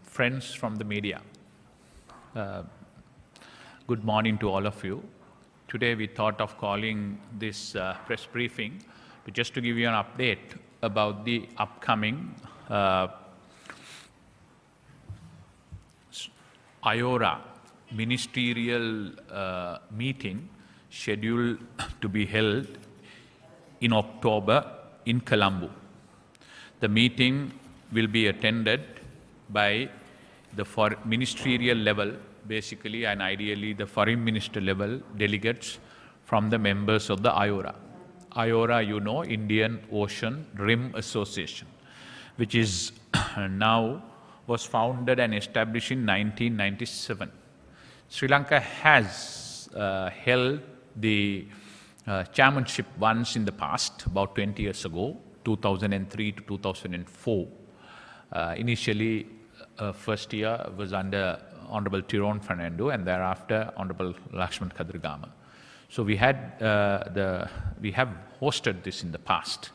Friends from the media, good morning to all of you. Today we thought of calling this press briefing just to give you an update about the upcoming IORA ministerial meeting scheduled to be held in October in Colombo. The meeting will be attended by the ministerial level, basically, and ideally the foreign minister level delegates from the members of the IORA. IORA, you know, Indian Ocean Rim Association, which is now was founded and established in 1997. Sri Lanka has held the chairmanship once in the past, about 20 years ago, 2003 to 2004. Initially, first year was under Honorable Tyrone Fernando, and thereafter Honorable Lakshman Kadirgama. So we have hosted this in the past.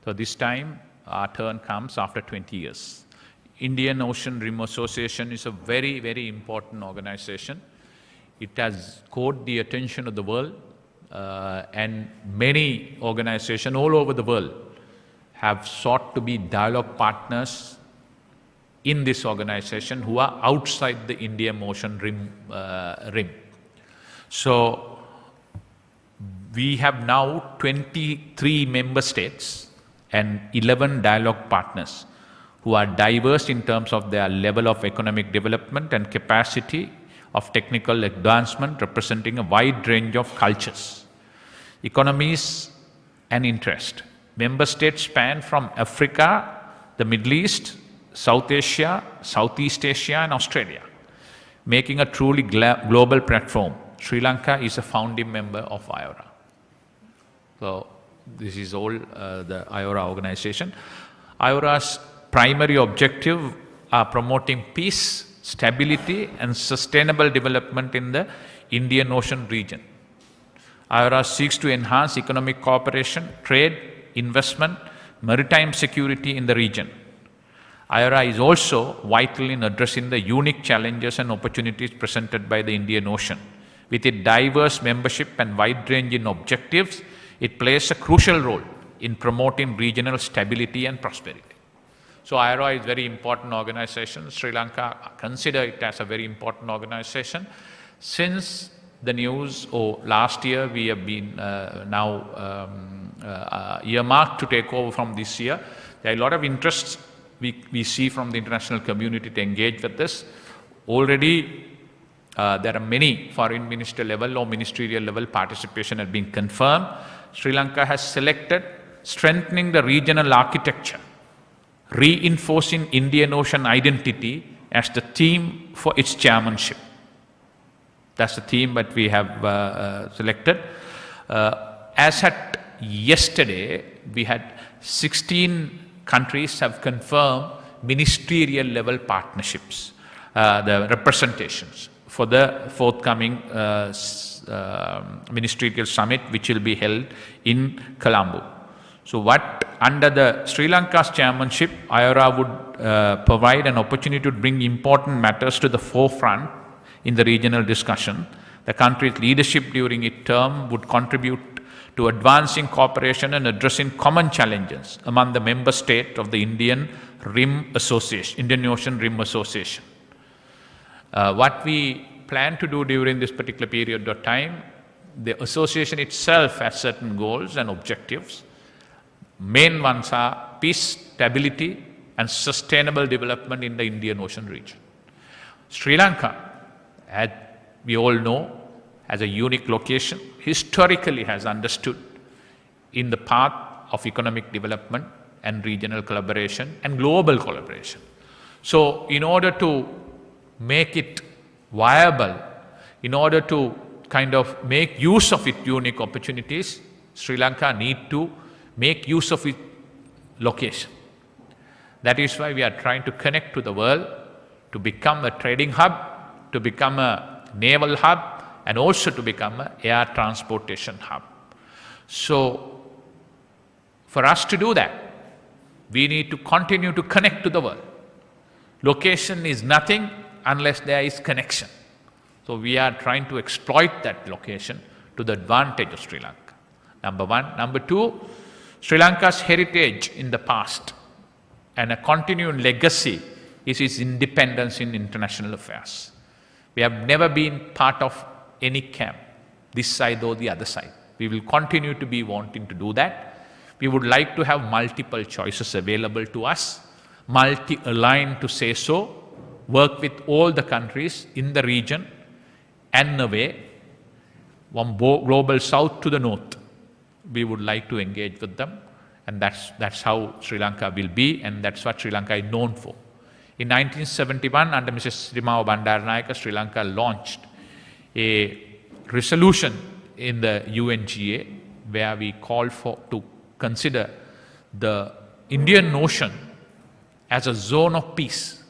So this time our turn comes after 20 years. Indian Ocean Rim Association is a very, very important organization. It has caught the attention of the world, and many organizations all over the world have sought to be dialogue partners in this organization who are outside the Indian Ocean rim. So we have now 23 member states and 11 dialogue partners who are diverse in terms of their level of economic development and capacity of technical advancement, representing a wide range of cultures, economies and interest. Member states span from Africa, the Middle East, South Asia, Southeast Asia and Australia, making a truly global platform. Sri Lanka is a founding member of IORA. So this is all the IORA organization. IORA's primary objective are promoting peace, stability and sustainable development in the Indian Ocean region. IORA seeks to enhance economic cooperation, trade, investment, maritime security in the region. IORA is also vital in addressing the unique challenges and opportunities presented by the Indian Ocean. With its diverse membership and wide-ranging objectives, it plays a crucial role in promoting regional stability and prosperity. So IORA is a very important organization. Sri Lanka consider it as a very important organization. Since the news, last year we have been earmarked to take over from this year. There are a lot of interests we see from the international community to engage with this. Already there are many foreign minister level or ministerial level participation has been confirmed. Sri Lanka has selected strengthening the regional architecture, reinforcing Indian Ocean identity as the theme for its chairmanship. That's the theme that we have selected. As at yesterday, we had 16 countries have confirmed ministerial level partnerships, the representations for the forthcoming ministerial summit, which will be held in Colombo. So under the Sri Lanka's chairmanship, IORA would provide an opportunity to bring important matters to the forefront in the regional discussion. The country's leadership during its term would contribute to advancing cooperation and addressing common challenges among the member states of the Indian Ocean Rim Association. What we plan to do during this particular period of time, the association itself has certain goals and objectives. Main ones are peace, stability and sustainable development in the Indian Ocean region. Sri Lanka, as we all know, has a unique location, historically has understood in the path of economic development and regional collaboration and global collaboration. So in order to make it viable, in order to kind of make use of its unique opportunities, Sri Lanka need to make use of its location. That is why we are trying to connect to the world, to become a trading hub, to become a naval hub, and also to become an air transportation hub. So for us to do that, we need to continue to connect to the world. Location is nothing unless there is connection. So we are trying to exploit that location to the advantage of Sri Lanka. Number one. Number two, Sri Lanka's heritage in the past and a continuing legacy is its independence in international affairs. We have never been part of any camp, this side or the other side. We will continue to be wanting to do that. We would like to have multiple choices available to us, multi-aligned to say so, work with all the countries in the region and away, from global south to the north. We would like to engage with them, and that's how Sri Lanka will be, and that's what Sri Lanka is known for. In 1971, under Mrs. Srimao Bandaranaike, Sri Lanka launched a resolution in the UNGA where we called to consider the Indian Ocean as a zone of peace.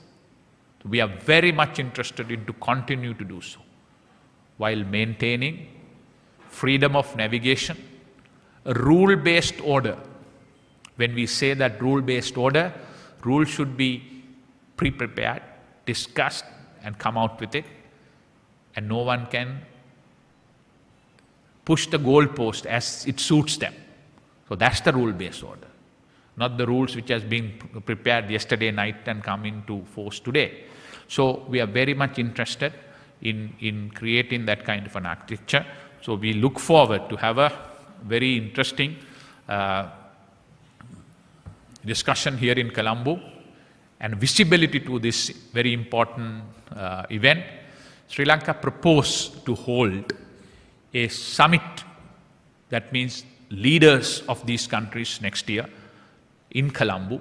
We are very much interested in to continue to do so, while maintaining freedom of navigation, a rule-based order. When we say that rule-based order, rules should be pre-prepared, discussed, and come out with it, and no one can push the goalpost as it suits them. So that's the rule-based order, not the rules which has been prepared yesterday night and come into force today. So we are very much interested in creating that kind of an architecture. So we look forward to have a very interesting discussion here in Colombo and visibility to this very important event. Sri Lanka proposed to hold a summit, that means leaders of these countries next year in Colombo.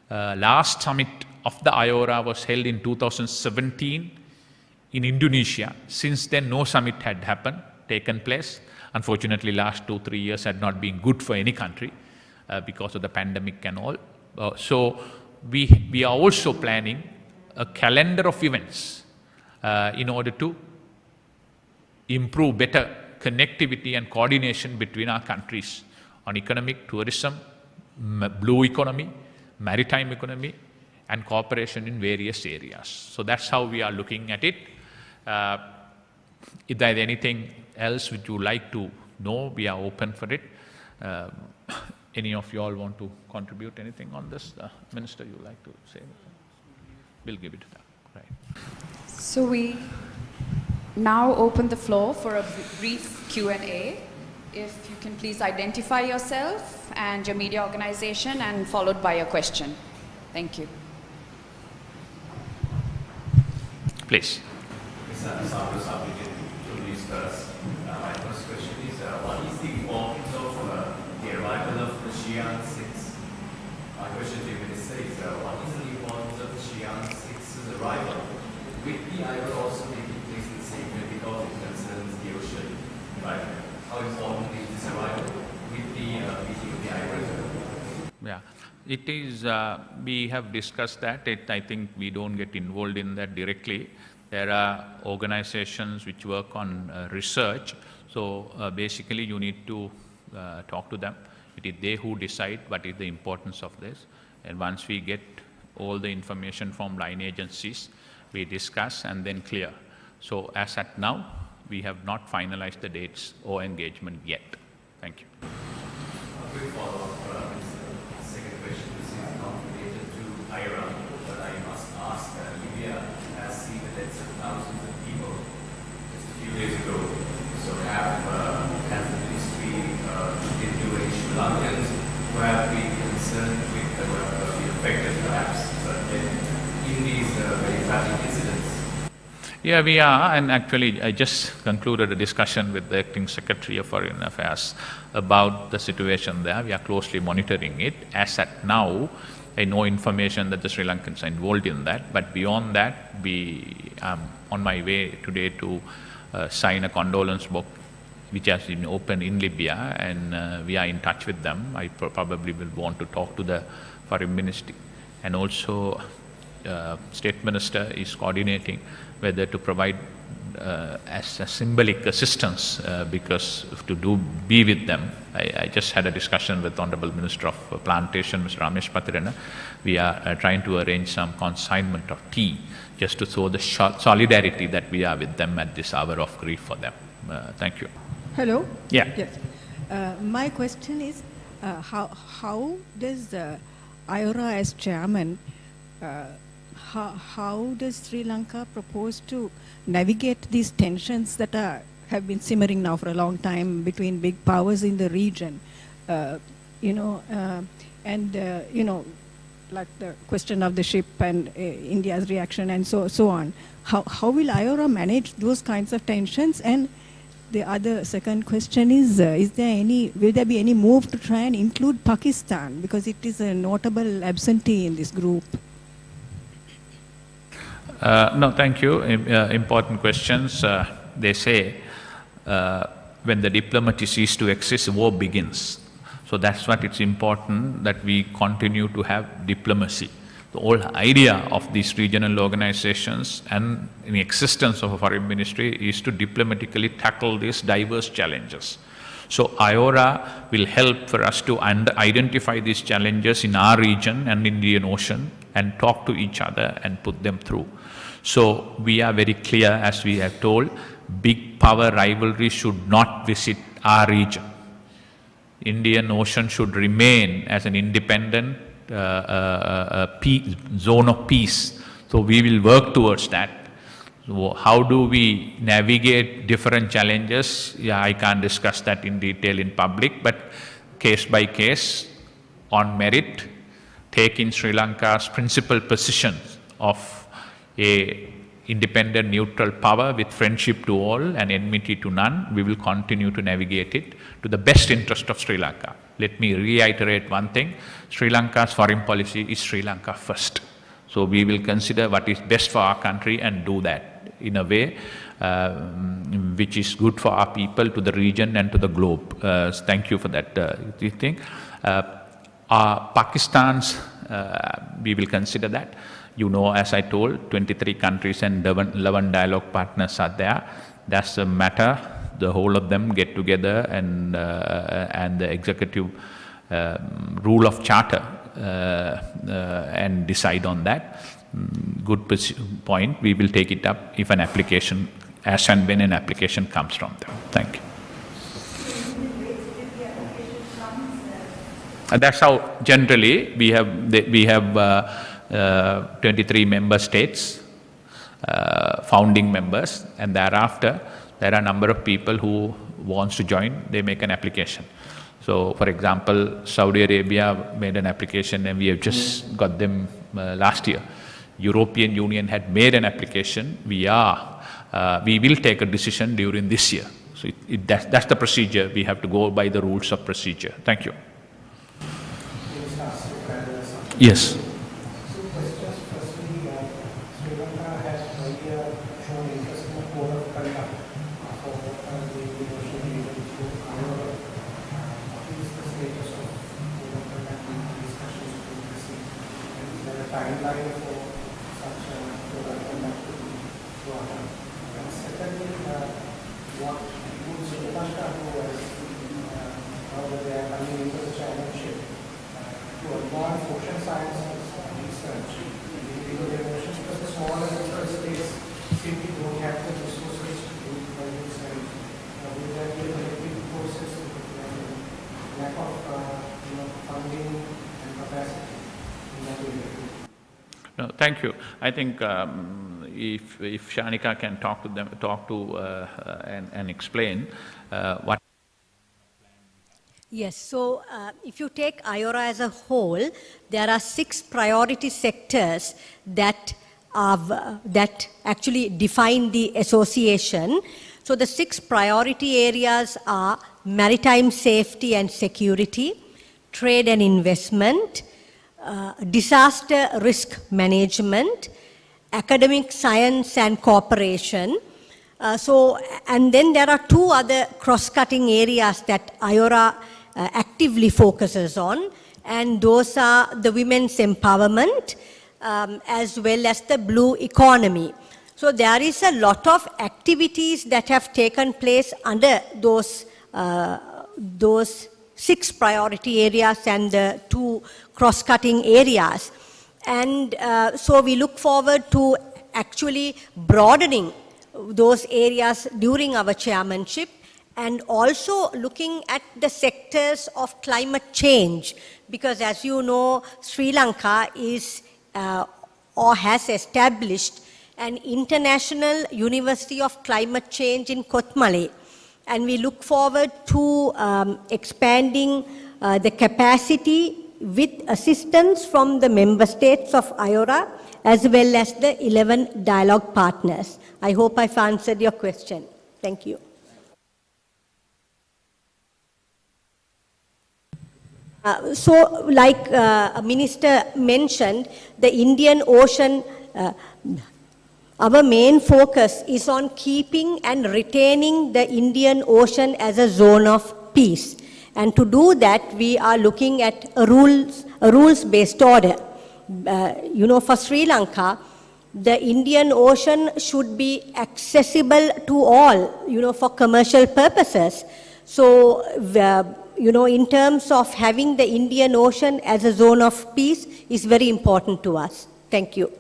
Last summit of the IORA was held in 2017 in Indonesia. Since then, no summit had taken place. Unfortunately, last 2-3 years had not been good for any country because of the pandemic and all. So we are also planning a calendar of events in order to improve better connectivity and coordination between our countries on economic, tourism, blue economy, maritime economy, and cooperation in various areas. So that's how we are looking at it. If there is anything else which you like to know, we are open for it. Any of you all want to contribute anything on this? Minister, you like to say anything? We'll give it to them. Right. So we now open the floor for a brief Q&A. If you can please identify yourself and your media organization, and followed by a question. Thank you. Please. My first question is, what is the importance of the arrival of the Xi'an 6? My question to you, Minister, is what is the importance of the Xi'an 6's arrival? With the IORA also taking place in the same way because it concerns the ocean environment. How important is this arrival with the meeting of the IORA? Yeah, it is, we have discussed that. I think we don't get involved in that directly. There are organizations which work on research. So basically you need to talk to them. It is they who decide what is the importance of this. And once we get all the information from line agencies, we discuss and then clear. So as at now, we have not finalized the dates or engagement yet. Thank you. A quick follow-up. Second question, this is not related to IORA, but I must ask, Libya has seen the deaths of thousands of people just a few days ago. So has the ministry into any Sri Lankans who have been concerned with the affected perhaps in these very tragic incidents? Yeah, we are, and actually I just concluded a discussion with the Acting Secretary of Foreign Affairs about the situation there. We are closely monitoring it. As at now, I know information that the Sri Lankans are involved in that, but beyond that, I'm on my way today to sign a condolence book which has been opened in Libya, and we are in touch with them. I probably will want to talk to the Foreign Ministry, and also State Minister is coordinating whether to provide as a symbolic assistance because to be with them. I just had a discussion with Honorable Minister of Plantation, Mr. Ramesh Patirana. We are trying to arrange some consignment of tea just to show the solidarity that we are with them at this hour of grief for them. Thank you. Hello? Yeah. Yes. My question is, how does IORA as chairman, how does Sri Lanka propose to navigate these tensions that have been simmering now for a long time between big powers in the region? Like the question of the ship and India's reaction and so on. How will IORA manage those kinds of tensions? And the second question is will there be any move to try and include Pakistan, because it is a notable absentee in this group? No, thank you. Important questions. They say when the diplomacy ceases to exist, war begins. So that's what it's important, that we continue to have diplomacy. The whole idea of these regional organizations and the existence of a foreign ministry is to diplomatically tackle these diverse challenges. So IORA will help for us to identify these challenges in our region and Indian Ocean and talk to each other and put them through. So we are very clear, as we have told, big power rivalry should not visit our region. Indian Ocean should remain as an independent zone of peace. So we will work towards that. So how do we navigate different challenges? Yeah, I can't discuss that in detail in public, but case by case, on merit, taking Sri Lanka's principal position of a independent neutral power with friendship to all and enmity to none, we will continue to navigate it to the best interest of Sri Lanka. Let me reiterate one thing: Sri Lanka's foreign policy is Sri Lanka first. So we will consider what is best for our country and do that in a way which is good for our people, to the region and to the globe. Thank you for that thing. Pakistan's, we will consider that. You know, as I told, 23 countries and 11 dialogue partners are there. That's a matter. The whole of them get together and the executive rule of charter and decide on that. Good point. We will take it up if an application, as and when an application comes from them. Thank you. That's how generally we have 23 member states, founding members, and thereafter there are a number of people who wants to join. They make an application. So, for example, Saudi Arabia made an application and we have just got them last year. European Union had made an application. We will take a decision during this year. So that's the procedure. We have to go by the rules of procedure. Thank you. Yes. Timeline for such a production activity to happen. And secondly, what would Sri Lanka do as now that they are coming into the chairmanship to advance ocean sciences research into their oceans, because the smaller neutral states simply don't have the resources to do it by themselves. Will there be a collective process and lack of funding and capacity in that area? No, thank you. I think if Shanika can talk to and explain what. Yes, so if you take IORA as a whole, there are 6 priority sectors that actually define the association. So the 6 priority areas are maritime safety and security, trade and investment, disaster risk management, academic science and cooperation. And then there are 2 other cross-cutting areas that IORA actively focuses on, and those are the women's empowerment as well as the blue economy. So there is a lot of activities that have taken place under those 6 priority areas and the 2 cross-cutting areas. And so we look forward to actually broadening those areas during our chairmanship, and also looking at the sectors of climate change, because as you know, Sri Lanka is or has established an international University of Climate Change in Kotmale, and we look forward to expanding the capacity with assistance from the member states of IORA as well as the 11 dialogue partners. I hope I've answered your question. Thank you. So, like a minister mentioned, the Indian Ocean, our main focus is on keeping and retaining the Indian Ocean as a zone of peace. And to do that, we are looking at a rules-based order. For Sri Lanka, the Indian Ocean should be accessible to all, for commercial purposes. So, in terms of having the Indian Ocean as a zone of peace is very important to us. Thank you.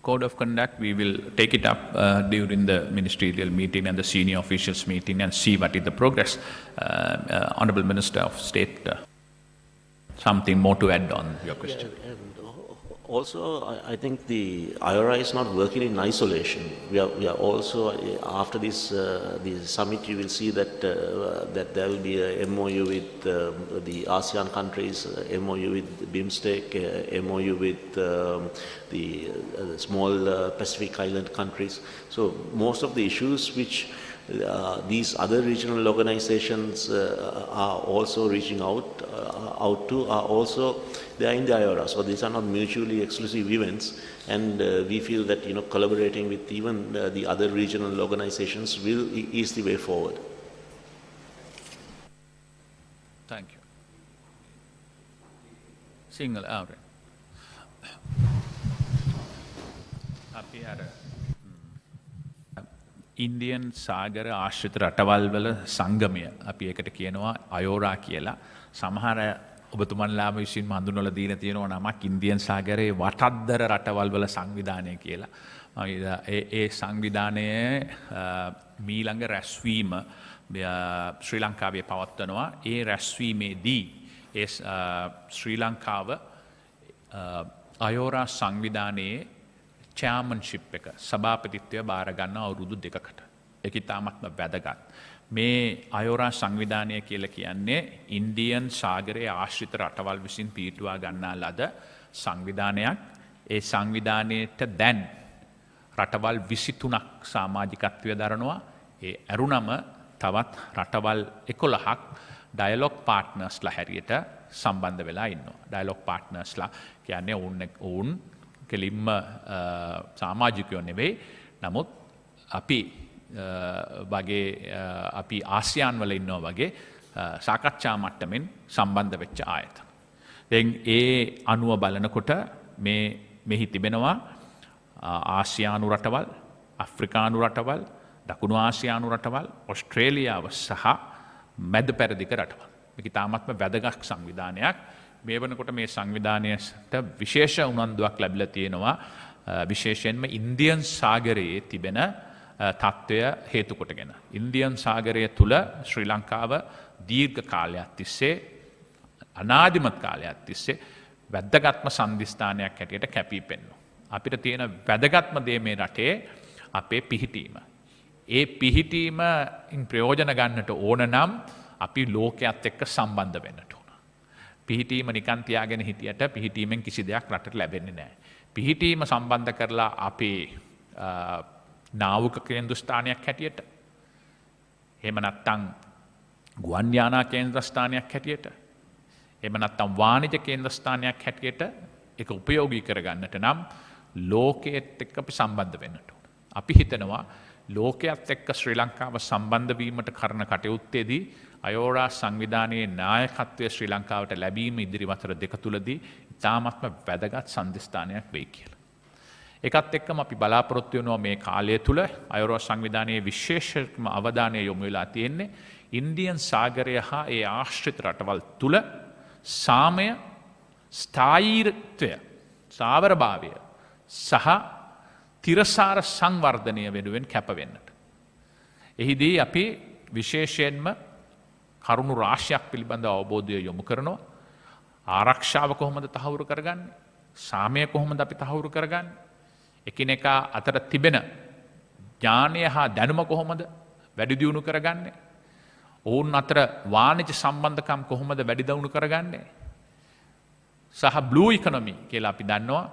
Code of conduct, we will take it up during the ministerial meeting and the senior officials meeting and see what is the progress. Honorable Minister of State, something more to add on your question. Yeah, and also, I think the IORA is not working in isolation. We are also, after this summit, you will see that that there will be a MOU with the ASEAN countries, MOU with BIMSTEC, MOU with the small Pacific Island countries. So most of the issues which these other regional organizations are also reaching out to are also they are in the IORA. So these are not mutually exclusive events, and we feel that collaborating with even the other regional organizations is the way forward. Thank you. Single out. Indian සාගර ආශ්‍රිත රටවල් වල සංගමය අපි ඒකට කියනවා අයෝරා කියලා. සමහර ඔබතුමන්ලාම විසින් හඳුන්වලා දීලා තියෙනවා නමක් ඉන්දියන් සාගරයේ වටද්දර රටවල් වල සංවිධානය කියලා. ඒ සංවිධානයේ මීළඟ රැස්වීම ශ්‍රී ලංකාවේ පවත්වනවා. ඒ රැස්වීමේදී ඒ ශ්‍රී ලංකාව අයෝරා සංවිධානයේ chairmanship එක සභාපතිත්වය බාර ගන්න අවුරුදු 2කට. ඒක ඉතාමත්ම වැදගත්. මේ අයෝරා සංවිධානය කියලා කියන්නේ ඉන්දියන් සාගරයේ ආශ්‍රිත රටවල් විසින් පිහිටුවා ගන්නා ලද සංවිධානයක්. ඒ සංවිධානයේට දැන් රටවල් 23ක් සමාජිකත්වය දරනවා. ඒ ඇරුණම තවත් රටවල් 11ක් ඩයලොග් පාර්ට්නර්ස්ලා හැටියට සම්බන්ධ වෙලා ඉන්නවා. ඩයලොග් පාර්ට්නර්ස්ලා කියන්නේ ඔවුන් කෙලින්ම සමාජිකයෝ නෙවෙයි. නමුත් අපි වගේ අපි ආසියාන් වල ඉන්නවා වගේ සාකච්ඡා මට්ටමින් සම්බන්ධ වෙච්ච ආයතන. දැන් ඒ අනුව බලනකොට මෙහි තිබෙනවා ආසියානු රටවල්, අප්‍රිකානු රටවල්, දකුණු ආසියානු රටවල්, ඔස්ට්‍රේලියාව සහ මැද පෙරදිග රටවල්. මේක තාමත්ම වැදගත් සංවිධානයක්. මේ වනකොට මේ සංවිධානයට විශේෂ උනන්දුවක් ලැබිලා තියෙනවා. විශේෂයෙන්ම ඉන්දියන් සාගරයේ තිබෙන තත්ත්වය හේතු කොටගෙන. ඉන්දියන් සාගරය තුල ශ්‍රී ලංකාව දීර්ඝ කාලයක් තිස්සේ අනාදිමත් කාලයක් තිස්සේ වැදගත්ම සම්දිස්ථානයක් හැටියට කැපී පෙනෙනවා. අපිට තියෙන වැදගත්ම දේ මේ රටේ අපේ පිහිටීම. ඒ පිහිටීමෙන් ප්‍රයෝජන ගන්නට ඕන නම් අපි ලෝකයේත් එක්ක සම්බන්ධ වෙන්නට ඕන. පිහිටීම නිකන් තියාගෙන හිටියට පිහිටීමෙන් කිසි දෙයක් රටට ලැබෙන්නේ නැහැ. පිහිටීම සම්බන්ධ කරලා අපේ නාවික කේන්ද්‍රස්ථානයක් හැටියට, එහෙම නැත්නම් ගුවන් යානා කේන්ද්‍රස්ථානයක් හැටියට, එහෙම නැත්නම් වාණිජ කේන්ද්‍රස්ථානයක් හැටියට ඒක උපයෝගී කරගන්නට නම් ලෝකයේත් එක්ක අපි සම්බන්ධ වෙන්නට ඕන. අපි හිතනවා ලෝකයේත් එක්ක ශ්‍රී ලංකාව සම්බන්ධ වීමට කරන කටයුත්තේදී අයෝරා සංවිධානයේ නායකත්වය ශ්‍රී ලංකාවට ලැබීම ඉදිරි වසර 2 තුලදී ඉතාමත්ම වැදගත් සම්දිස්ථානයක් වෙයි කියලා. ඒකත් එක්කම අපි බලාපොරොත්තු වෙනවා මේ කාලය තුල අයෝරස් සංවිධානයේ විශේෂම අවධානය යොමු වෙලා තියෙන්නේ ඉන්දියන් සාගරය හා ඒ ආශ්‍රිත රටවල් තුල සාමය ස්ථායීත්වය සාවරභාවය සහ තිරසාර සංවර්ධනය වෙනුවෙන් කැප වෙන්නට. එහිදී අපි විශේෂයෙන්ම කරුණු රාශියක් පිළිබඳ අවබෝධය යොමු කරනවා. ආරක්ෂාව කොහොමද තහවුරු කරගන්නේ? සාමය කොහොමද අපි තහවුරු කරගන්නේ? එකිනෙකා අතර තිබෙන ඥානය හා දැනුම කොහොමද වැඩි දියුණු කරගන්නේ? ඔවුන් අතර වාණිජ සම්බන්ධකම් කොහොමද වැඩි දියුණු කරගන්නේ? සහ බ්ලූ ඉකොනොමි කියලා අපි දන්නවා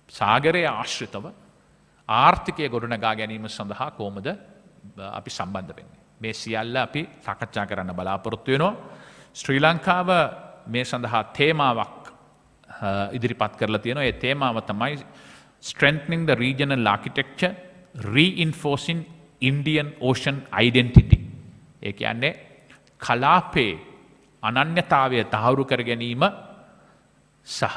සාගරයේ ආශ්‍රිතව ආර්ථිකය ගොඩනගා ගැනීම සඳහා කොහොමද අපි සම්බන්ධ වෙන්නේ? මේ සියල්ල අපි සාකච්ඡා කරන්න බලාපොරොත්තු වෙනවා. ශ්‍රී ලංකාව මේ සඳහා තේමාවක් ඉදිරිපත් කරලා තියෙනවා. ඒ තේමාව තමයි strengthening the regional architecture, reinforcing Indian Ocean identity. ඒ කියන්නේ කලාපේ අනන්‍යතාවය තහවුරු කර ගැනීම සහ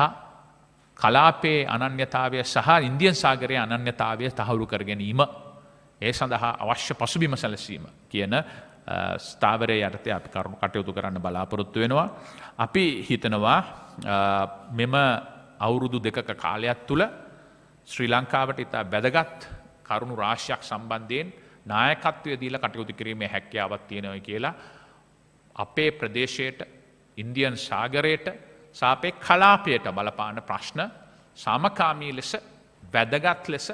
කලාපේ අනන්‍යතාවය සහ ඉන්දියන් සාගරයේ අනන්‍යතාවය තහවුරු කර ගැනීම ඒ සඳහා අවශ්‍ය පසුබිම සැලසීම කියන ස්ථාවරයේ යටතේ අපි කටයුතු කරන්න බලාපොරොත්තු වෙනවා. අපි හිතනවා මෙම අවුරුදු දෙකක කාලයක් තුළ ශ්‍රී ලංකාවට ඉතා වැදගත් කරුණු රාශියක් සම්බන්ධයෙන් නායකත්වය දීලා කටයුතු කිරීමේ හැකියාවක් තියෙනවා කියලා අපේ ප්‍රදේශයට ඉන්දියන් සාගරයට සහ අපේ කලාපයට බලපාන ප්‍රශ්න සාමකාමී ලෙස වැදගත් ලෙස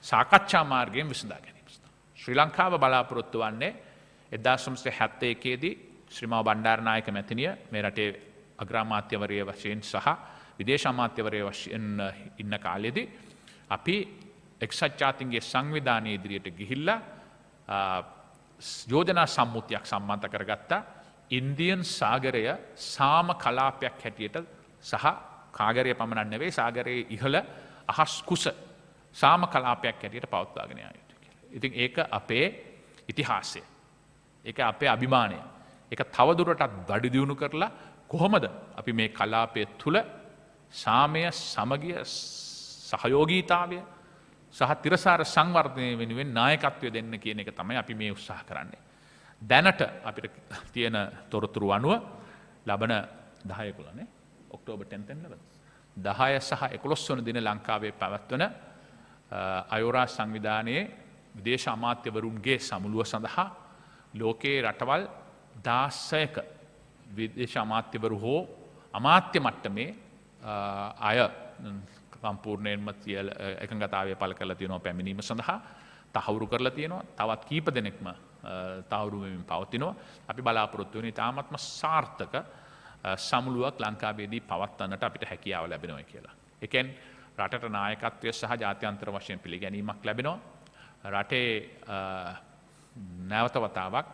සාකච්ඡා මාර්ගයෙන් විසඳා ගැනීම. ශ්‍රී ලංකාව බලාපොරොත්තු වන්නේ 1971 දී ශ්‍රීමා බණ්ඩාරනායක මැතිනිය මේ රටේ අග්‍රාමාත්‍යවරිය වශයෙන් සහ විදේශ අමාත්‍යවරිය වශයෙන් ඉන්න කාලෙදී අපි එක්සත් ජාතීන්ගේ සංවිධානයේ ඉදිරියට ගිහිල්ලා යෝජනා සම්මුතියක් සම්මත කරගත්තා. ඉන්දියන් සාගරය සාම කලාපයක් හැටියට සහ කාගරය පමණක් නෙවෙයි සාගරයේ ඉහළ අහස් කුස සාම කලාපයක් හැටියට පවත්වාගෙන යා යුතුයි කියලා. ඉතින් ඒක අපේ ඉතිහාසය. ඒක අපේ අභිමානය. ඒක තවදුරටත් වැඩි දියුණු කරලා කොහොමද අපි මේ කලාපය තුල සාමය, සමගිය, සහයෝගීතාවය සහ තිරසාර සංවර්ධනය වෙනුවෙන් නායකත්වය දෙන්න කියන එක තමයි අපි මේ උත්සාහ කරන්නේ. දැනට අපිට තියෙන තොරතුරු අනුව ලබන 10 ඔක්තෝබර් 10 සහ 11 වන දින ලංකාවේ පැවැත්වන අයෝරා සංවිධානයේ විදේශ අමාත්‍යවරුන්ගේ සමුළුව සඳහා ලෝකයේ රටවල් 16ක විදේශ අමාත්‍යවරු හෝ අමාත්‍ය මට්ටමේ අය සම්පූර්ණයෙන්ම එකඟතාවය පළ කරලා තියෙනවා පැමිණීම සඳහා තහවුරු කරලා තියෙනවා. තවත් කීප දෙනෙක්ම තහවුරු වෙමින් පවතිනවා. අපි බලාපොරොත්තු වෙන ඉතාමත්ම සාර්ථක සමුළුවක් ලංකාවේදී පවත්වන්නට අපිට හැකියාව ලැබෙනවා කියලා. ඒකෙන් රටට නායකත්වය සහ ජාත්‍යන්තර වශයෙන් පිළිගැනීමක් ලැබෙනවා. රටේ නැවත වතාවක්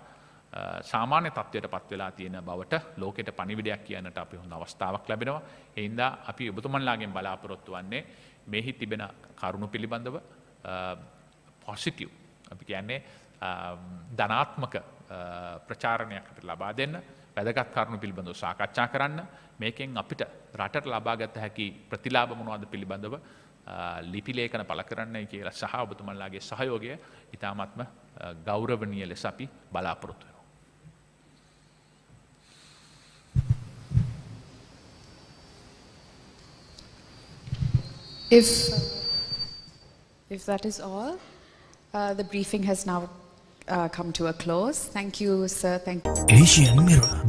සාමාන්‍ය තත්ත්වයට පත් වෙලා තියෙන බවට ලෝකෙට පණිවිඩයක් කියන්නට අපි හොඳ අවස්ථාවක් ලැබෙනවා. ඒ හින්දා අපි ඔබතුමන්ලාගෙන් බලාපොරොත්තු වෙන්නේ මෙහි තිබෙන කරුණු පිළිබඳව පොසිටිව් අපි කියන්නේ ධනාත්මක ප්‍රචාරණයක් අපිට ලබා දෙන්න, වැදගත් කරුණු පිළිබඳව සාකච්ඡා කරන්න, මේකෙන් අපිට රටට ලබාගත හැකි ප්‍රතිලාභ මොනවද පිළිබඳව ලිපි ලේඛන පළ කරන්නයි කියලා සහ ඔබතුමන්ලාගේ සහයෝගය ඉතාමත්ම ගෞරවනීය ලෙස අපි බලාපොරොත්තු වෙනවා. If that is all, the briefing has now come to a close. Thank you, sir. Thank you. AsianMirror.